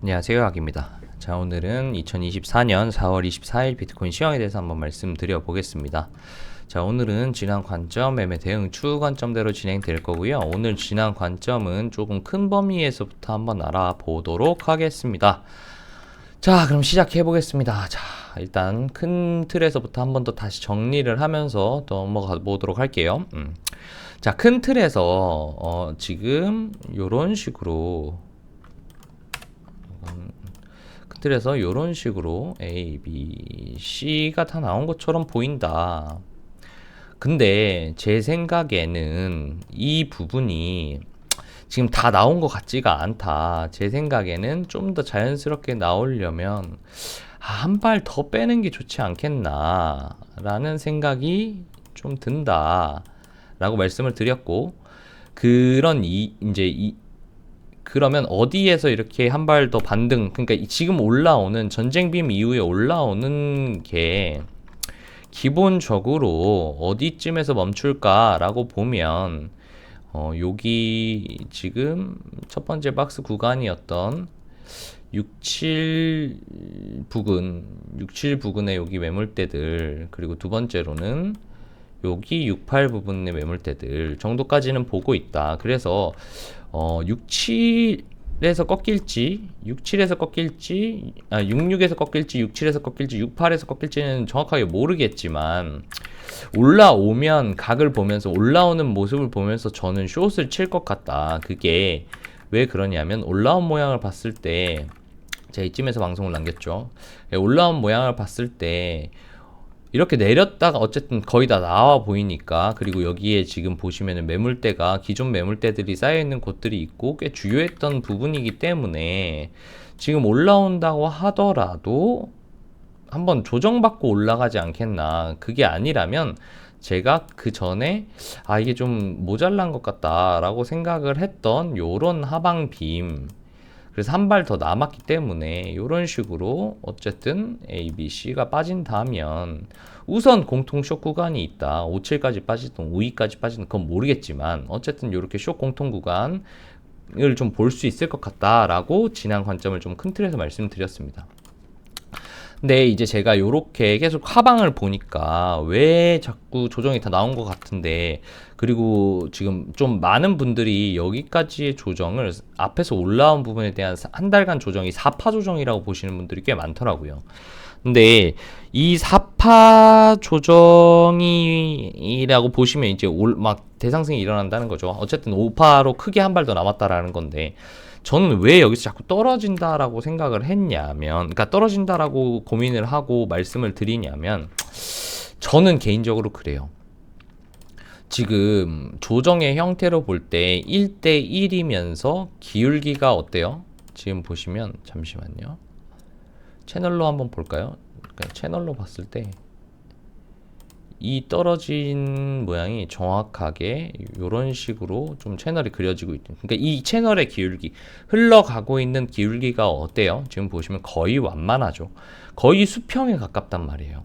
안녕하세요, 학입니다. 자, 오늘은 2024년 4월 24일 비트코인 시황에 대해서 한번 말씀드려 보겠습니다. 자, 오늘은 지난 관점, 매매 대응 추후 관점대로 진행될 거고요. 오늘 지난 관점은 조금 큰 범위에서부터 한번 알아보도록 하겠습니다. 자, 그럼 시작해 보겠습니다. 자, 일단 큰 틀에서부터 한번 더 다시 정리를 하면서 넘어가 보도록 할게요. 자, 큰 틀에서 지금 요런 식으로 틀에서 이런 식으로 A, B, C가 다 나온 것처럼 보인다. 근데 제 생각에는 이 부분이 지금 다 나온 것 같지가 않다. 제 생각에는 좀 더 자연스럽게 나오려면 한 발 더 빼는 게 좋지 않겠나 라는 생각이 좀 든다 라고 말씀을 드렸고, 그러면 어디에서 이렇게 한 발 더 반등, 그러니까 지금 올라오는 전쟁빔 이후에 올라오는 게 기본적으로 어디쯤에서 멈출까라고 보면 여기 지금 첫 번째 박스 구간이었던 67 부근의 여기 매물대들, 그리고 두 번째로는 여기 68 부분의 매물대들 정도까지는 보고 있다. 그래서 67에서 꺾일지, 67에서 꺾일지, 66에서 꺾일지, 67에서 꺾일지, 68에서 꺾일지는 정확하게 모르겠지만, 올라오면 각을 보면서, 올라오는 모습을 보면서 저는 숏을 칠 것 같다. 그게 왜 그러냐면, 올라온 모양을 봤을 때, 제가 이쯤에서 방송을 남겼죠. 올라온 모양을 봤을 때 이렇게 내렸다가 어쨌든 거의 다 나와 보이니까, 그리고 여기에 지금 보시면은 매물대가 기존 매물대들이 쌓여있는 곳들이 있고 꽤 주요했던 부분이기 때문에 지금 올라온다고 하더라도 한번 조정받고 올라가지 않겠나. 그게 아니라면 제가 그 전에 이게 좀 모자란 것 같다라고 생각을 했던 요런 하방빔, 그래서 한 발 더 남았기 때문에 이런 식으로 어쨌든 A, B, C가 빠진다면 우선 공통 숏 구간이 있다. 57까지 빠지든 52까지 빠지든 그건 모르겠지만 어쨌든 이렇게 숏 공통 구간을 좀 볼 수 있을 것 같다라고 지난 관점을 좀 큰 틀에서 말씀드렸습니다. 근데 이제 제가 요렇게 계속 하방을 보니까 왜 자꾸 조정이 다 나온 것 같은데, 그리고 지금 좀 많은 분들이 여기까지의 조정을 앞에서 올라온 부분에 대한 한 달간 조정이 4파 조정이라고 보시는 분들이 꽤 많더라고요. 근데 이 4파 조정이라고 보시면 이제 막 대상승이 일어난다는 거죠. 어쨌든 5파로 크게 한 발 더 남았다라는 건데, 저는 왜 여기서 자꾸 떨어진다라고 생각을 했냐면, 그러니까 떨어진다라고 고민을 하고 말씀을 드리냐면, 저는 개인적으로 그래요. 지금 조정의 형태로 볼 때 1대1이면서 기울기가 어때요? 지금 보시면, 잠시만요. 채널로 한번 볼까요? 그러니까 채널로 봤을 때 이 떨어진 모양이 정확하게 이런 식으로 좀 채널이 그려지고 있죠. 그러니까 이 채널의 기울기, 흘러가고 있는 기울기가 어때요? 지금 보시면 거의 완만하죠. 거의 수평에 가깝단 말이에요.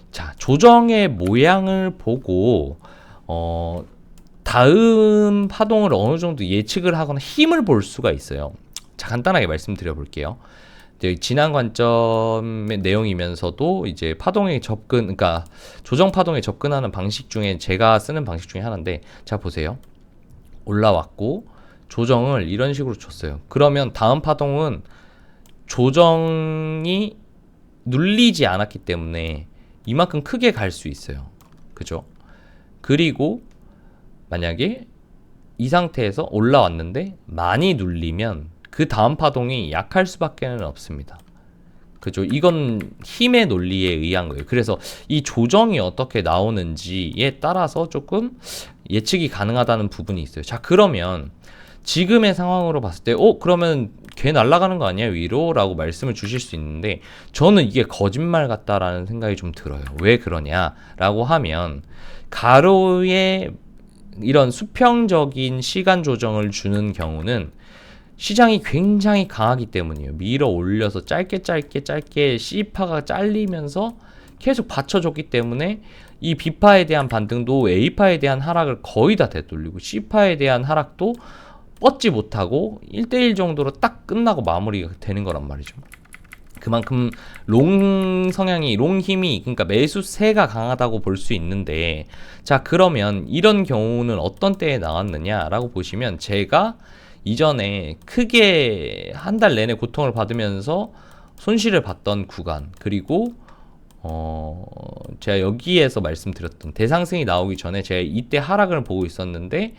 자, 조정의 모양을 보고 다음 파동을 어느 정도 예측을 하거나 힘을 볼 수가 있어요. 자, 간단하게 말씀드려 볼게요. 지난 관점의 내용이면서도 이제 파동에 접근, 그러니까 조정 파동에 접근하는 방식 중에 제가 쓰는 방식 중에 하나인데, 자 보세요. 올라왔고 조정을 이런 식으로 줬어요. 그러면 다음 파동은 조정이 눌리지 않았기 때문에 이만큼 크게 갈 수 있어요. 그죠? 그리고 만약에 이 상태에서 올라왔는데 많이 눌리면 그 다음 파동이 약할 수밖에는 없습니다. 그죠? 이건 힘의 논리에 의한 거예요. 그래서 이 조정이 어떻게 나오는지에 따라서 조금 예측이 가능하다는 부분이 있어요. 자, 그러면 지금의 상황으로 봤을 때 그러면 개 날아가는 거 아니야 위로? 라고 말씀을 주실 수 있는데, 저는 이게 거짓말 같다라는 생각이 좀 들어요. 왜 그러냐라고 하면, 가로에 이런 수평적인 시간 조정을 주는 경우는 시장이 굉장히 강하기 때문이에요. 밀어 올려서 짧게 C파가 잘리면서 계속 받쳐줬기 때문에 이 B파에 대한 반등도 A파에 대한 하락을 거의 다 되돌리고, C파에 대한 하락도 뻗지 못하고 1대1 정도로 딱 끝나고 마무리가 되는 거란 말이죠. 그만큼 롱 성향이, 롱 힘이, 그러니까 매수세가 강하다고 볼 수 있는데, 자, 그러면 이런 경우는 어떤 때에 나왔느냐라고 보시면, 제가 이전에 크게 한 달 내내 고통을 받으면서 손실을 봤던 구간, 그리고 제가 여기에서 말씀드렸던 대상승이 나오기 전에 제가 이때 하락을 보고 있었는데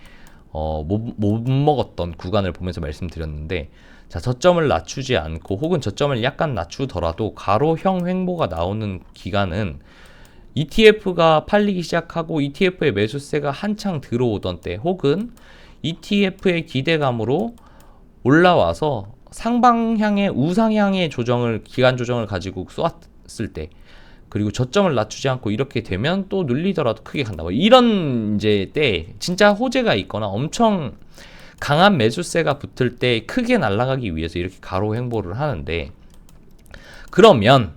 못 먹었던 구간을 보면서 말씀드렸는데, 자, 저점을 낮추지 않고 혹은 저점을 약간 낮추더라도 가로형 횡보가 나오는 기간은 ETF가 팔리기 시작하고 ETF의 매수세가 한창 들어오던 때, 혹은 ETF의 기대감으로 올라와서 상방향의 우상향의 기간 조정을 가지고 쏘았을 때, 그리고 저점을 낮추지 않고 이렇게 되면 또 눌리더라도 크게 간다. 뭐 이런 이제 때 진짜 호재가 있거나 엄청 강한 매수세가 붙을 때 크게 날아가기 위해서 이렇게 가로 횡보를 하는데, 그러면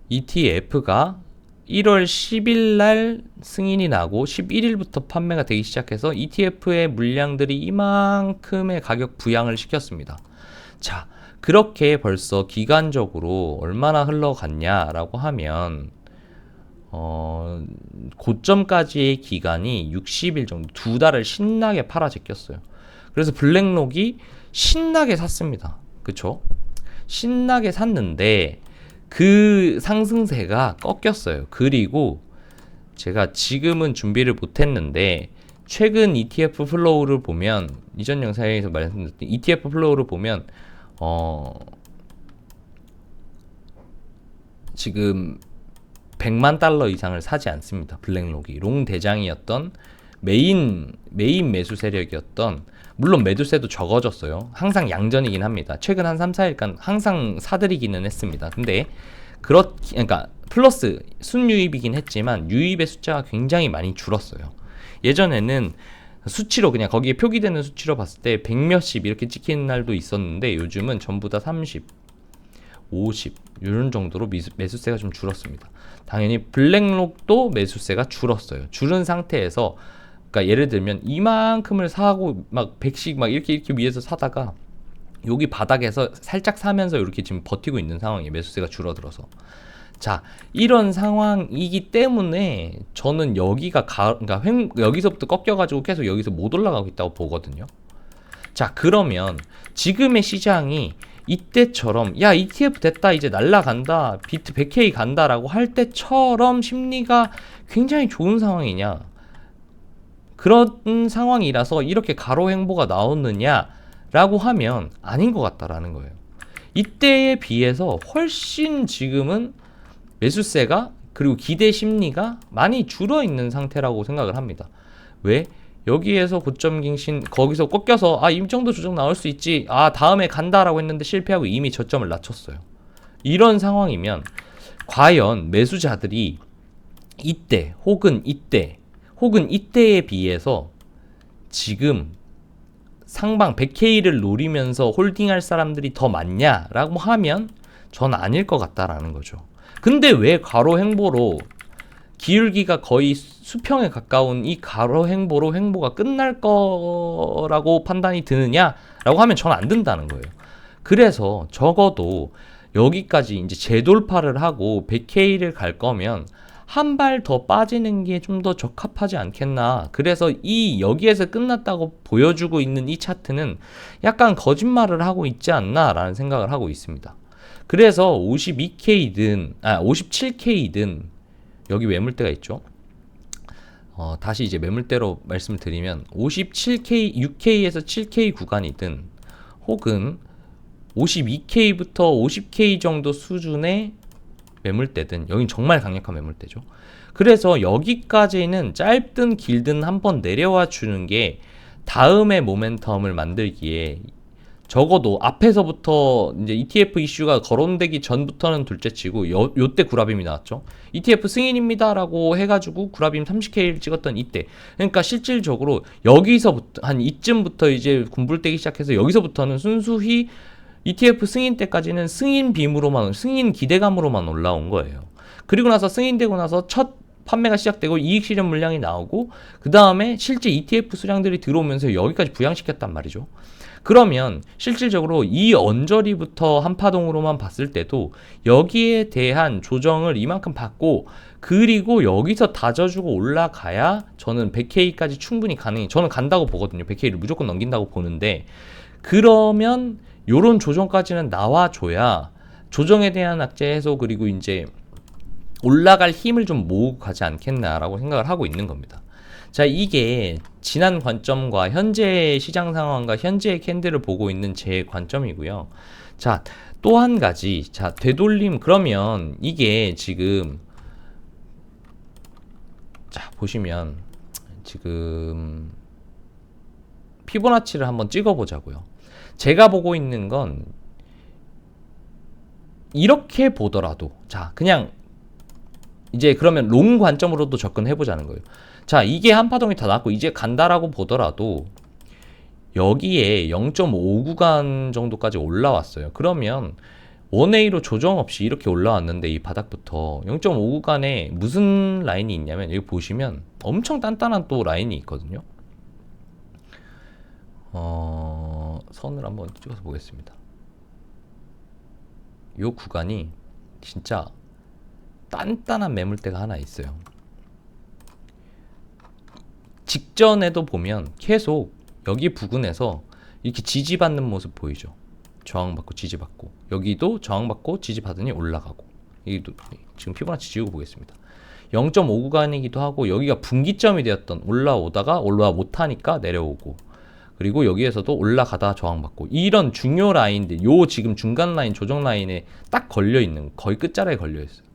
ETF가 1월 10일 날 승인이 나고 11일부터 판매가 되기 시작해서 ETF의 물량들이 이만큼의 가격 부양을 시켰습니다. 자, 그렇게 벌써 기간적으로 얼마나 흘러갔냐라고 하면 고점까지의 기간이 60일 정도, 2달을 신나게 팔아 제꼈어요. 그래서 블랙록이 신나게 샀습니다. 그쵸? 신나게 샀는데 그 상승세가 꺾였어요. 그리고 제가 지금은 준비를 못했는데, 최근 ETF 플로우를 보면, 이전 영상에서 말씀드렸던 ETF 플로우를 보면 지금 100만 달러 이상을 사지 않습니다. 블랙록이 롱 대장이었던 메인 매수 세력이었던, 물론 매도세도 적어졌어요. 항상 양전이긴 합니다. 최근 한 3, 4일간 항상 사들이기는 했습니다. 근데 그러니까 플러스 순유입이긴 했지만 유입의 숫자가 굉장히 많이 줄었어요. 예전에는 수치로 그냥 거기에 표기되는 수치로 봤을 때 100몇십 이렇게 찍히는 날도 있었는데, 요즘은 전부 다 30, 50 이런 정도로 매수세가 좀 줄었습니다. 당연히 블랙록도 매수세가 줄었어요. 줄은 상태에서, 그러니까 예를 들면 이만큼을 사고 막 100씩 막 이렇게 위에서 사다가 여기 바닥에서 살짝 사면서 이렇게 지금 버티고 있는 상황이에요. 매수세가 줄어들어서. 자, 이런 상황이기 때문에 저는 여기가 그러니까 여기서부터 꺾여가지고 계속 여기서 못 올라가고 있다고 보거든요. 자, 그러면 지금의 시장이 이때처럼 야, ETF 됐다, 이제 날라간다, 비트 100K 간다라고 할 때처럼 심리가 굉장히 좋은 상황이냐, 그런 상황이라서 이렇게 가로 횡보가 나오느냐라고 하면 아닌 것 같다라는 거예요. 이때에 비해서 훨씬 지금은 매수세가, 그리고 기대 심리가 많이 줄어 있는 상태라고 생각을 합니다. 왜? 여기에서 고점 갱신, 거기서 꺾여서 이 정도 조정 나올 수 있지, 다음에 간다라고 했는데 실패하고 이미 저점을 낮췄어요. 이런 상황이면 과연 매수자들이 이때 혹은 이때에 비해서 지금 상방 100K를 노리면서 홀딩할 사람들이 더 많냐라고 하면 전 아닐 것 같다라는 거죠. 근데 왜 가로 횡보로, 기울기가 거의 수평에 가까운 이 가로 횡보로 횡보가 끝날 거라고 판단이 드느냐라고 하면 전 안 든다는 거예요. 그래서 적어도 여기까지 이제 재돌파를 하고 100K를 갈 거면 한 발 더 빠지는 게 좀 더 적합하지 않겠나. 그래서 여기에서 끝났다고 보여주고 있는 이 차트는 약간 거짓말을 하고 있지 않나 라는 생각을 하고 있습니다. 그래서 52K든 57K든 여기 매물대가 있죠. 다시 이제 매물대로 말씀을 드리면 57K, 6K에서 7K 구간이든 혹은 52K부터 50K 정도 수준의 매물대든, 여긴 정말 강력한 매물대죠. 그래서 여기까지는 짧든 길든 한번 내려와 주는 게 다음의 모멘텀을 만들기에, 적어도 앞에서부터 이제 ETF 이슈가 거론되기 전부터는 둘째치고 요때 구라빔이 나왔죠. ETF 승인입니다라고 해가지고 구라빔 30K를 찍었던 이때, 그러니까 실질적으로 여기서부터 한 이쯤부터 이제 군불대기 시작해서 여기서부터는 순수히 ETF 승인 때까지는 승인 기대감으로만 올라온 거예요. 그리고 나서 승인되고 나서 첫 판매가 시작되고 이익 실현 물량이 나오고 그 다음에 실제 ETF 수량들이 들어오면서 여기까지 부양시켰단 말이죠. 그러면 실질적으로 이 언저리부터 한파동으로만 봤을 때도 여기에 대한 조정을 이만큼 받고 그리고 여기서 다져주고 올라가야 저는 100K까지 충분히 가능해. 저는 간다고 보거든요. 100K를 무조건 넘긴다고 보는데 그러면 요런 조정까지는 나와줘야 조정에 대한 악재 해소 그리고 이제 올라갈 힘을 좀 모으고 가지 않겠나라고 생각을 하고 있는 겁니다. 자, 이게 지난 관점과 현재 시장 상황과 현재의 캔들을 보고 있는 제 관점이고요. 자, 또 한 가지. 자, 되돌림 그러면 이게 지금 자, 보시면 지금 피보나치를 한번 찍어 보자고요. 제가 보고 있는 건 이렇게 보더라도 자, 그냥 이제 그러면 롱 관점으로도 접근해 보자는 거예요. 자, 이게 한파동이 다 났고 이제 간다라고 보더라도 여기에 0.5 구간 정도까지 올라왔어요. 그러면 1A로 조정 없이 이렇게 올라왔는데 이 바닥부터 0.5 구간에 무슨 라인이 있냐면 여기 보시면 엄청 단단한 또 라인이 있거든요. 선을 한번 찍어서 보겠습니다. 이 구간이 진짜 단단한 매물대가 하나 있어요. 직전에도 보면 계속 여기 부근에서 이렇게 지지받는 모습 보이죠. 저항받고 지지받고 여기도 저항받고 지지받으니 올라가고 여기도 지금 피보나치 지우고 보겠습니다. 0.5 구간이기도 하고 여기가 분기점이 되었던 올라오다가 올라와 못하니까 내려오고 그리고 여기에서도 올라가다 저항받고 이런 중요 라인들 요 지금 중간 라인 조정 라인에 딱 걸려있는 거의 끝자락에 걸려있어요.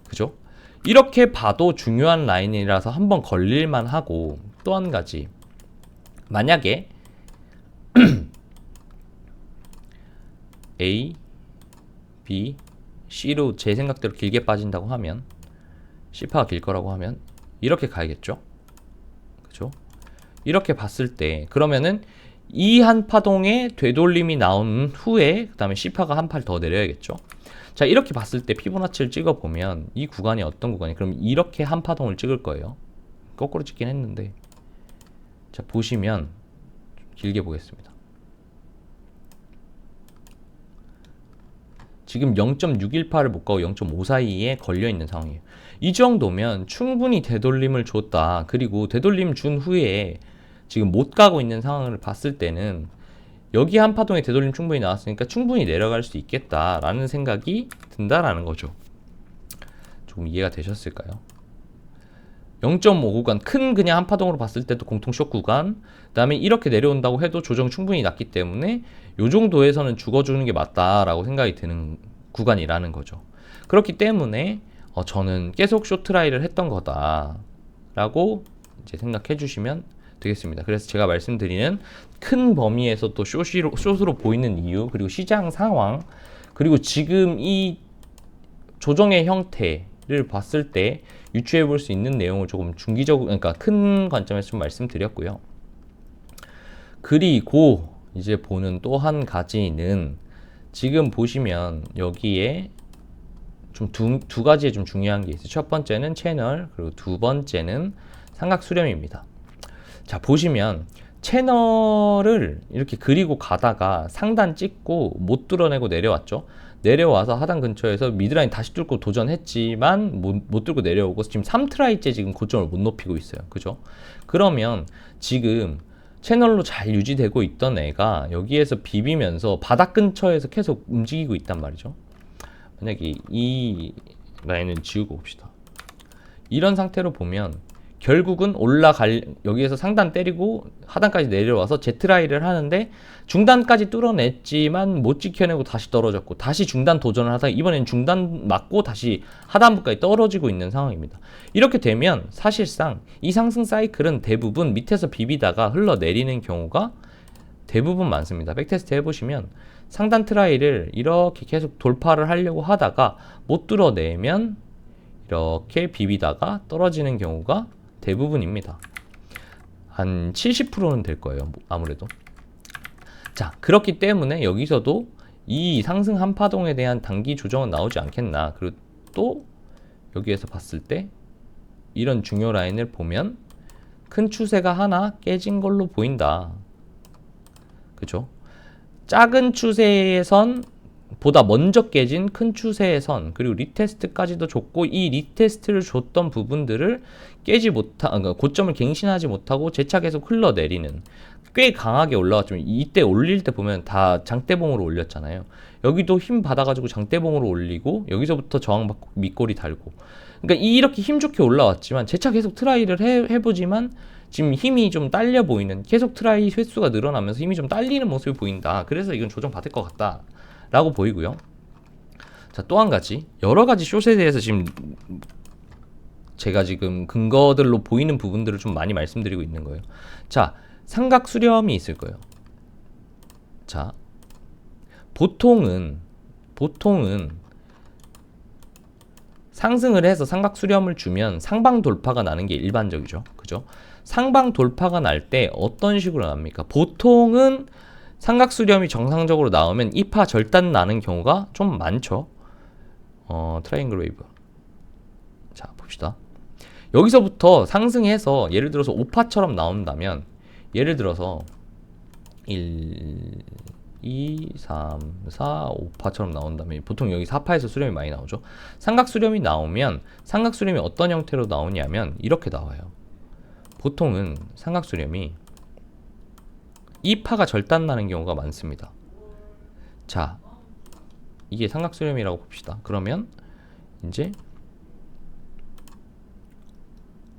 그죠? 이렇게 봐도 중요한 라인이라서 한번 걸릴만 하고 또 한 가지 만약에 A, B, C로 제 생각대로 길게 빠진다고 하면 C파가 길 거라고 하면 이렇게 가야겠죠? 그죠? 이렇게 봤을 때 그러면은 이 한파동에 되돌림이 나온 후에 그 다음에 C파가 한 팔 더 내려야겠죠? 자, 이렇게 봤을 때 피보나치를 찍어보면 이 구간이 어떤 구간이 그럼 이렇게 한파동을 찍을 거예요. 거꾸로 찍긴 했는데 자, 보시면 길게 보겠습니다. 지금 0.618을 못 가고 0.5 사이에 걸려있는 상황이에요. 이 정도면 충분히 되돌림을 줬다. 그리고 되돌림 준 후에 지금 못 가고 있는 상황을 봤을 때는 여기 한파동에 되돌림 충분히 나왔으니까 충분히 내려갈 수 있겠다라는 생각이 든다라는 거죠. 조금 이해가 되셨을까요? 0.5 구간 큰 그냥 한파동으로 봤을 때도 공통 쇼 구간 그 다음에 이렇게 내려온다고 해도 조정 충분히 났기 때문에 요 정도에서는 죽어주는 게 맞다라고 생각이 드는 구간이라는 거죠. 그렇기 때문에 저는 계속 쇼트라이를 했던 거다 라고 이제 생각해 주시면 되겠습니다. 그래서 제가 말씀드리는 큰 범위에서 또 숏으로 보이는 이유 그리고 시장 상황 그리고 지금 이 조정의 형태를 봤을 때 유추해 볼 수 있는 내용을 조금 중기적으로 그러니까 큰 관점에서 좀 말씀드렸고요. 그리고 이제 보는 또 한 가지는 지금 보시면 여기에 좀 두 가지에 좀 중요한 게 있어요. 첫 번째는 채널 그리고 두 번째는 삼각 수렴입니다. 자, 보시면 채널을 이렇게 그리고 가다가 상단 찍고 못 뚫어내고 내려왔죠. 내려와서 하단 근처에서 미드라인 다시 뚫고 도전했지만 못 뚫고 내려오고 지금 3트라이째 지금 고점을 못 높이고 있어요. 그죠? 그러면 지금 채널로 잘 유지되고 있던 애가 여기에서 비비면서 바닥 근처에서 계속 움직이고 있단 말이죠. 만약에 이 라인을 지우고 봅시다. 이런 상태로 보면 결국은 여기에서 상단 때리고 하단까지 내려와서 Z라이를 하는데 중단까지 뚫어냈지만 못 지켜내고 다시 떨어졌고 다시 중단 도전을 하다가 이번엔 중단 맞고 다시 하단부까지 떨어지고 있는 상황입니다. 이렇게 되면 사실상 이 상승 사이클은 대부분 밑에서 비비다가 흘러내리는 경우가 대부분 많습니다. 백테스트 해보시면 상단 트라이를 이렇게 계속 돌파를 하려고 하다가 못 뚫어내면 이렇게 비비다가 떨어지는 경우가 대부분입니다. 한 70%는 될 거예요. 아무래도. 자, 그렇기 때문에 여기서도 이 상승 한파동에 대한 단기 조정은 나오지 않겠나. 그리고 또 여기에서 봤을 때 이런 중요 라인을 보면 큰 추세가 하나 깨진 걸로 보인다. 그죠? 작은 추세의 선 보다 먼저 깨진 큰 추세의 선, 그리고 리테스트까지도 줬고, 이 리테스트를 줬던 부분들을 깨지 못한, 그러니까 고점을 갱신하지 못하고 재차 계속 흘러내리는, 꽤 강하게 올라왔지만 이때 올릴 때 보면 다 장대봉으로 올렸잖아요. 여기도 힘 받아가지고 장대봉으로 올리고, 여기서부터 저항받고 밑꼬리 달고, 그러니까 이렇게 힘 좋게 올라왔지만 재차 계속 트라이를 해보지만 지금 힘이 좀 딸려 보이는, 계속 트라이 횟수가 늘어나면서 힘이 좀 딸리는 모습이 보인다. 그래서 이건 조정 받을 것 같다 라고 보이고요. 자, 또 한 가지, 여러 가지 숏에 대해서 지금 제가 지금 근거들로 보이는 부분들을 좀 많이 말씀드리고 있는 거예요. 자, 삼각 수렴이 있을 거예요. 자, 보통은 상승을 해서 삼각 수렴을 주면 상방 돌파가 나는 게 일반적이죠. 그죠? 상방 돌파가 날 때 어떤 식으로 납니까? 보통은 삼각 수렴이 정상적으로 나오면 이파 절단 나는 경우가 좀 많죠. 트라이앵글 웨이브. 자, 봅시다. 여기서부터 상승해서 예를 들어서 5파처럼 나온다면, 예를 들어서 1, 2, 3, 4, 5파처럼 나온다면, 보통 여기 4파에서 수렴이 많이 나오죠. 삼각 수렴이 나오면 삼각 수렴이 어떤 형태로 나오냐면 이렇게 나와요. 보통은 삼각 수렴이 2파가 절단 나는 경우가 많습니다. 자, 이게 삼각 수렴이라고 봅시다. 그러면 이제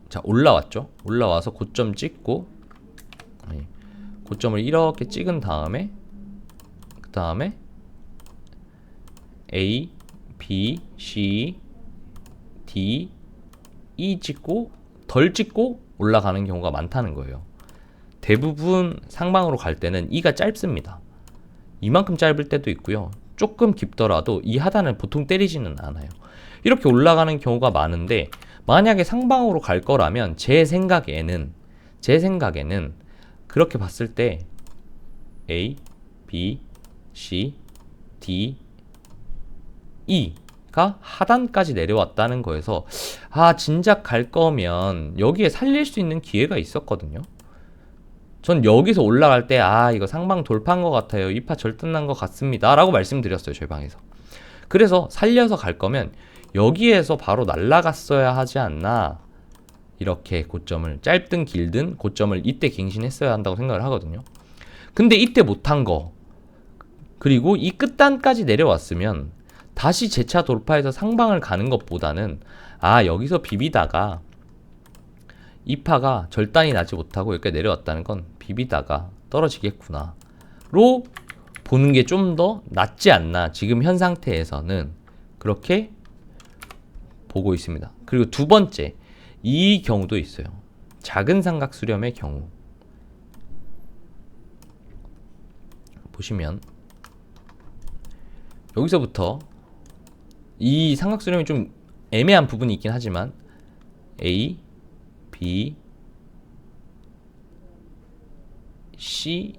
자, 올라왔죠. 올라와서 고점 찍고, 고점을 이렇게 찍은 다음에 그 다음에 A, B, C, D, E 찍고 덜 찍고 올라가는 경우가 많다는 거예요. 대부분 상방으로 갈 때는 E가 짧습니다. 이만큼 짧을 때도 있고요. 조금 깊더라도 이 하단을 보통 때리지는 않아요. 이렇게 올라가는 경우가 많은데, 만약에 상방으로 갈 거라면 제 생각에는 그렇게 봤을 때 A, B, C, D, E가 하단까지 내려왔다는 거에서, 아, 진작 갈 거면 여기에 살릴 수 있는 기회가 있었거든요. 전 여기서 올라갈 때, 아, 이거 상방 돌파한 것 같아요, 2파 절단 난 것 같습니다 라고 말씀드렸어요, 저희 방에서. 그래서 살려서 갈 거면 여기에서 바로 날라갔어야 하지 않나, 이렇게 고점을, 짧든 길든 고점을 이때 갱신했어야 한다고 생각을 하거든요. 근데 이때 못한 거, 그리고 이 끝단까지 내려왔으면 다시 재차 돌파해서 상방을 가는 것보다는, 아, 여기서 비비다가 2파가 절단이 나지 못하고 여기까지 내려왔다는 건 비비다가 떨어지겠구나 로 보는 게 좀 더 낫지 않나, 지금 현 상태에서는 그렇게 보고 있습니다. 그리고 두 번째, 이 경우도 있어요. 작은 삼각 수렴의 경우 보시면 여기서부터 이 삼각 수렴이 좀 애매한 부분이 있긴 하지만 A, B, C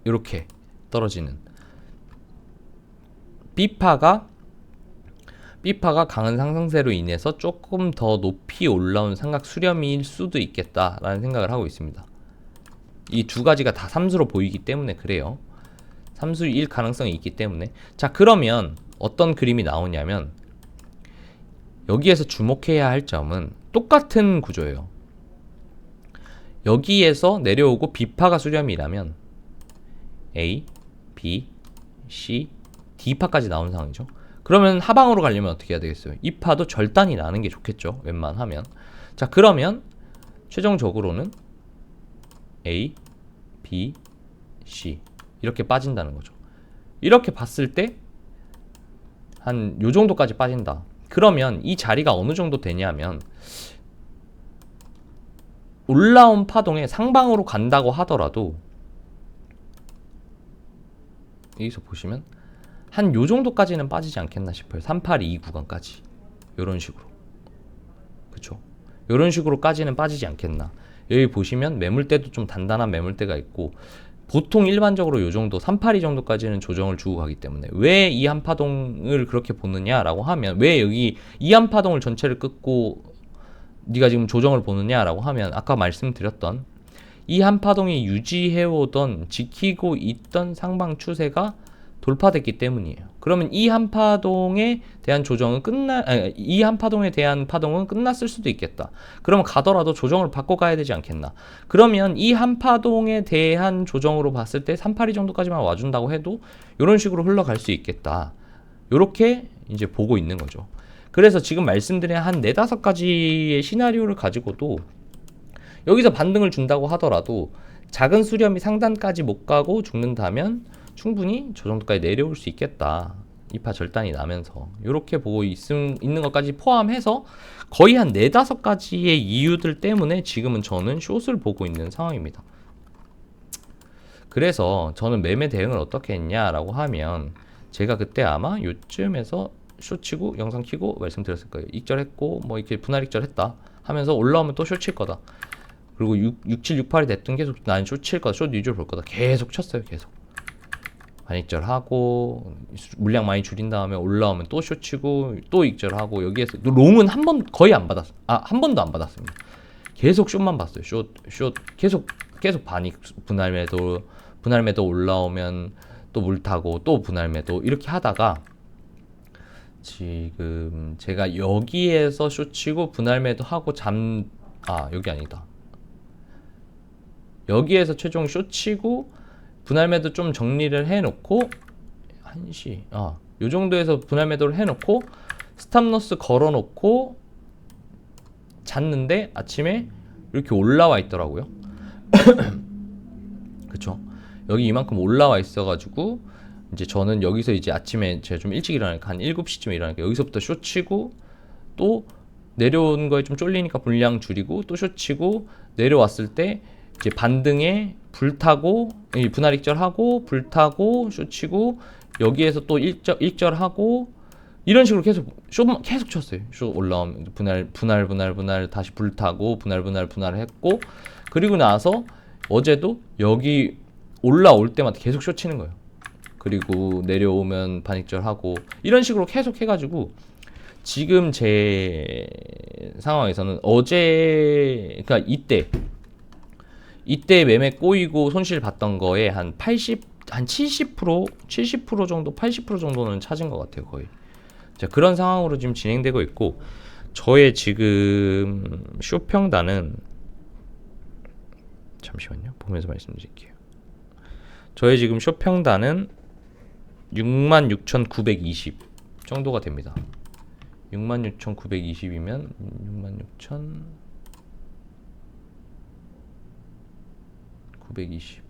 이렇게 떨어지는, B파가 강한 상승세로 인해서 조금 더 높이 올라온 삼각 수렴일 수도 있겠다라는 생각을 하고 있습니다. 이 두 가지가 다 삼수로 보이기 때문에 그래요. 삼수일 가능성이 있기 때문에. 자, 그러면 어떤 그림이 나오냐면, 여기에서 주목해야 할 점은 똑같은 구조예요. 여기에서 내려오고 B파가 수렴이라면 A, B, C, D파까지 나온 상황이죠. 그러면 하방으로 가려면 어떻게 해야 되겠어요? 이 파도 절단이 나는 게 좋겠죠, 웬만하면. 자, 그러면 최종적으로는 A, B, C 이렇게 빠진다는 거죠. 이렇게 봤을 때 한 요 정도까지 빠진다. 그러면 이 자리가 어느 정도 되냐면, 올라온 파동에 상방으로 간다고 하더라도 여기서 보시면 한 요 정도까지는 빠지지 않겠나 싶어요. 382 구간까지. 요런 식으로. 그쵸? 요런 식으로까지는 빠지지 않겠나. 여기 보시면 매물대도 좀 단단한 매물대가 있고, 보통 일반적으로 요 정도 382 정도까지는 조정을 주고 가기 때문에, 왜 이 한 파동을 그렇게 보느냐라고 하면, 왜 여기 이 한 파동을 전체를 끊고 네가 지금 조정을 보느냐라고 하면 아까 말씀드렸던 이 한파동이 유지해오던 지키고 있던 상방 추세가 돌파됐기 때문이에요. 그러면 이 한파동에 대한 조정은 이 한파동에 대한 파동은 끝났을 수도 있겠다. 그러면 가더라도 조정을 받고 가야 되지 않겠나. 그러면 이 한파동에 대한 조정으로 봤을 때 382 정도까지만 와준다고 해도 이런 식으로 흘러갈 수 있겠다. 이렇게 이제 보고 있는 거죠. 그래서 지금 말씀드린 한 4, 5가지의 시나리오를 가지고도 여기서 반등을 준다고 하더라도 작은 수렴이 상단까지 못 가고 죽는다면 충분히 저 정도까지 내려올 수 있겠다. 이파 절단이 나면서 이렇게 보고 있는 것까지 포함해서 거의 한 4, 5가지의 이유들 때문에 지금은 저는 숏을 보고 있는 상황입니다. 그래서 저는 매매 대응을 어떻게 했냐라고 하면 제가 그때 아마 요쯤에서 숏 치고 영상 키고 말씀드렸을 거예요. 익절했고 뭐 이렇게 분할 익절했다 하면서 올라오면 또 숏 칠 거다. 그리고 67, 68이 됐든 계속 난 숏 칠 거다. 숏 위주로 볼 거다. 계속 쳤어요. 계속. 반익절하고 물량 많이 줄인 다음에 올라오면 또 숏 치고 또 익절하고 여기에서 롱은 거의 안 받았어. 한 번도 안 받았습니다. 계속 숏만 봤어요. 숏 계속 반익 분할 매도 올라오면 또 물 타고 또 분할 매도 이렇게 하다가 지금 제가 여기에서 숏 치고 분할 매도 하고 여기 아니다. 여기에서 최종 숏 치고 분할 매도 좀 정리를 해놓고 1시 요 정도에서 분할 매도를 해놓고 스탑로스 걸어놓고 잤는데 아침에 이렇게 올라와 있더라고요. 그쵸? 여기 이만큼 올라와 있어가지고 이제 저는 여기서 이제 아침에 제가 좀 일찍 일어나니까 한 7시쯤에 일어나니까 여기서부터 숏 치고 또 내려온 거에 좀 쫄리니까 분량 줄이고 또 숏 치고 내려왔을 때 이제 반등에 불타고 분할 익절하고 불타고 숏 치고 여기에서 또 익절하고 이런 식으로 계속 쳤어요. 숏 올라오면 분할 다시 불타고 분할 했고 그리고 나서 어제도 여기 올라올 때마다 계속 숏 치는 거예요. 그리고 내려오면 반익절하고 이런 식으로 계속 해가지고 지금 제 상황에서는 그러니까 이때 매매 꼬이고 손실 봤던 거에 한 70% 정도, 80% 정도는 찾은 것 같아요, 거의. 자, 그런 상황으로 지금 진행되고 있고, 저의 지금 숏평단은, 잠시만요, 보면서 말씀드릴게요. 저의 지금 숏평단은 66,920 정도가 됩니다. 66,920이면 66,920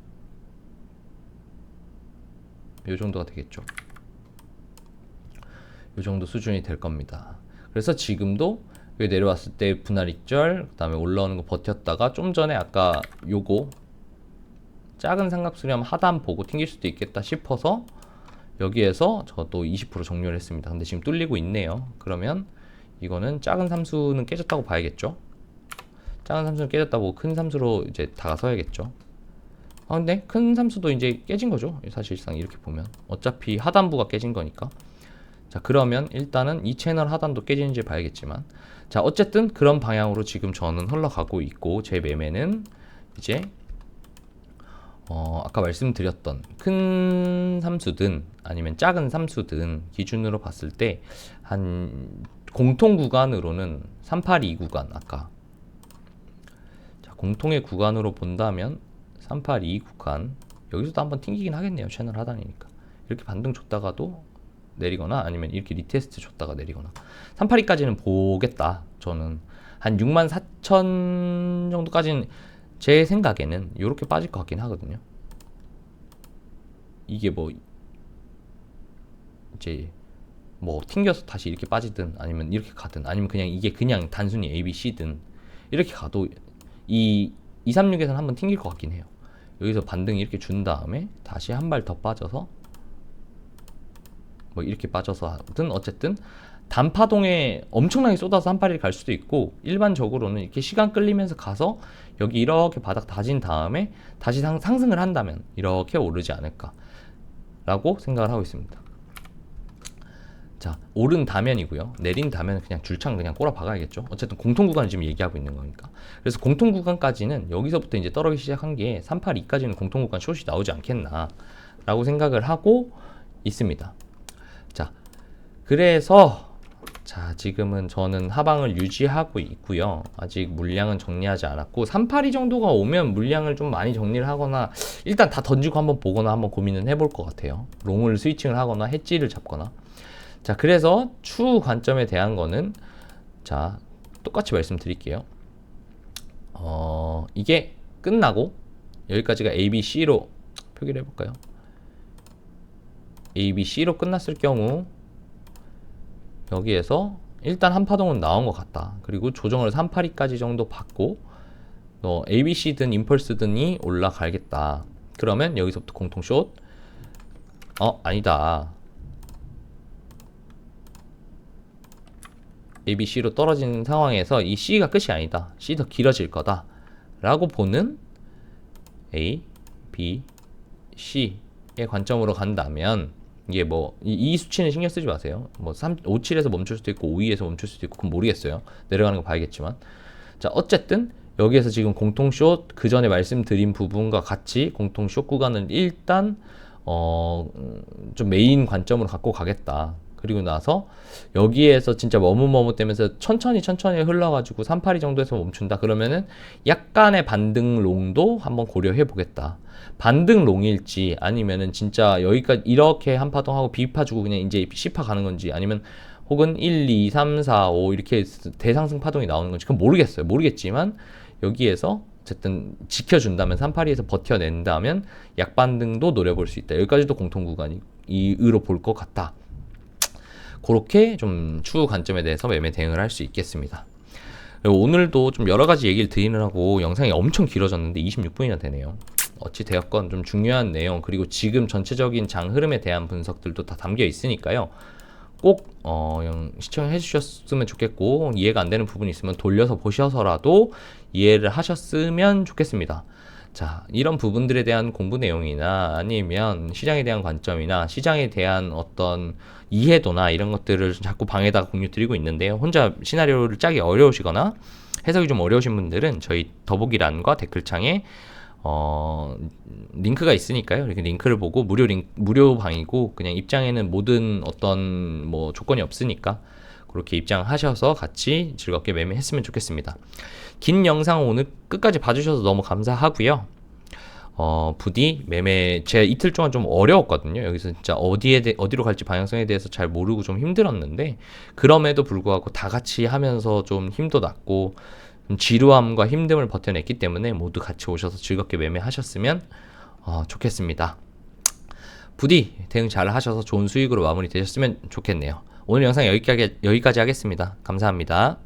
요 정도가 되겠죠. 요 정도 수준이 될 겁니다. 그래서 지금도 여기 내려왔을 때 분할 익절, 그 다음에 올라오는 거 버텼다가 좀 전에 아까 요거 작은 삼각 수렴 하단 보고 튕길 수도 있겠다 싶어서 여기에서 저도 20% 종료를 했습니다. 근데 지금 뚫리고 있네요. 그러면 이거는 작은 삼수는 깨졌다고 봐야겠죠. 작은 삼수는 깨졌다고 큰 삼수로 이제 다가서야겠죠. 근데 큰 삼수도 이제 깨진 거죠. 사실상 이렇게 보면 어차피 하단부가 깨진 거니까. 자, 그러면 일단은 이 채널 하단도 깨지는지 봐야겠지만, 자, 어쨌든 그런 방향으로 지금 저는 흘러가고 있고, 제 매매는 이제 아까 말씀드렸던 큰 삼수든 아니면 작은 삼수든 기준으로 봤을 때 한 공통 구간으로는 382 구간, 아까 자, 공통의 구간으로 본다면 382 구간, 여기서도 한번 튕기긴 하겠네요. 채널 하단이니까. 이렇게 반등 줬다가도 내리거나 아니면 이렇게 리테스트 줬다가 내리거나 382까지는 보겠다. 저는 한 64,000 정도까지는 제 생각에는 이렇게 빠질 것 같긴 하거든요. 이게 뭐 이제 뭐 튕겨서 다시 이렇게 빠지든 아니면 이렇게 가든 아니면 그냥 이게 그냥 단순히 ABC든 이렇게 가도 이 236에서는 한번 튕길 것 같긴 해요. 여기서 반등 이렇게 준 다음에 다시 한 발 더 빠져서 뭐 이렇게 빠져서 하든 어쨌든 단파동에 엄청나게 쏟아서 한 발이 갈 수도 있고, 일반적으로는 이렇게 시간 끌리면서 가서 여기 이렇게 바닥 다진 다음에 다시 상승을 한다면 이렇게 오르지 않을까 라고 생각을 하고 있습니다. 자, 오른다면이고요. 내린다면 그냥 줄창 그냥 꼬라 박아야겠죠. 어쨌든 공통 구간을 지금 얘기하고 있는 거니까. 그래서 공통 구간까지는 여기서부터 이제 떨어지기 시작한 게 382까지는 공통 구간 숏이 나오지 않겠나 라고 생각을 하고 있습니다. 자, 그래서 자, 지금은 저는 하방을 유지하고 있고요. 아직 물량은 정리하지 않았고 382 정도가 오면 물량을 좀 많이 정리를 하거나 일단 다 던지고 한번 보거나 한번 고민은 해볼 것 같아요. 롱을 스위칭을 하거나 해지를 잡거나. 자, 그래서 추후 관점에 대한 거는 자, 똑같이 말씀드릴게요. 이게 끝나고 여기까지가 A, B, C로 표기를 해볼까요? A, B, C로 끝났을 경우 여기에서 일단 한 파동은 나온 것 같다. 그리고 조정을 382까지 정도 받고 ABC든 임펄스든이 올라가겠다. 그러면 여기서부터 공통 숏. 아니다. ABC로 떨어진 상황에서 이 C가 끝이 아니다. C 더 길어질 거다. 라고 보는 A, B, C의 관점으로 간다면 이게 뭐 이 수치는 신경 쓰지 마세요. 뭐 57에서 멈출 수도 있고 52에서 멈출 수도 있고 그건 모르겠어요. 내려가는 거 봐야겠지만. 자, 어쨌든 여기에서 지금 공통 숏 그 전에 말씀드린 부분과 같이 공통 숏 구간은 일단 좀 메인 관점으로 갖고 가겠다. 그리고 나서 여기에서 진짜 머뭇머뭇대면서 천천히 흘러가지고 382 정도에서 멈춘다. 그러면은 약간의 반등 롱도 한번 고려해 보겠다. 반등 롱일지 아니면은 진짜 여기까지 이렇게 한 파동하고 B파 주고 그냥 이제 C파 가는 건지 아니면 혹은 1, 2, 3, 4, 5 이렇게 대상승 파동이 나오는 건지 그건 모르겠어요. 모르겠지만 여기에서 어쨌든 지켜준다면 382에서 버텨낸다면 약반등도 노려볼 수 있다. 여기까지도 공통 구간이 이의로 볼 것 같다. 그렇게 좀 추후 관점에 대해서 매매 대응을 할 수 있겠습니다. 오늘도 좀 여러 가지 얘기를 드리느라고 영상이 엄청 길어졌는데 26분이나 되네요. 어찌 되었건 좀 중요한 내용 그리고 지금 전체적인 장 흐름에 대한 분석들도 다 담겨 있으니까요. 꼭 시청해 주셨으면 좋겠고 이해가 안 되는 부분이 있으면 돌려서 보셔서라도 이해를 하셨으면 좋겠습니다. 자, 이런 부분들에 대한 공부 내용이나 아니면 시장에 대한 관점이나 시장에 대한 어떤 이해도나 이런 것들을 자꾸 방에다가 공유 드리고 있는데요. 혼자 시나리오를 짜기 어려우시거나 해석이 좀 어려우신 분들은 저희 더보기란과 댓글창에 링크가 있으니까요. 이렇게 링크를 보고 무료 방이고 그냥 입장에는 모든 어떤 뭐 조건이 없으니까 그렇게 입장하셔서 같이 즐겁게 매매했으면 좋겠습니다. 긴 영상 오늘 끝까지 봐주셔서 너무 감사하고요. 부디 매매 제가 이틀 동안 좀 어려웠거든요. 여기서 진짜 어디로 갈지 방향성에 대해서 잘 모르고 좀 힘들었는데 그럼에도 불구하고 다 같이 하면서 좀 힘도 났고 좀 지루함과 힘듦을 버텨냈기 때문에 모두 같이 오셔서 즐겁게 매매하셨으면 좋겠습니다. 부디 대응 잘 하셔서 좋은 수익으로 마무리 되셨으면 좋겠네요. 오늘 영상 여기까지 하겠습니다. 감사합니다.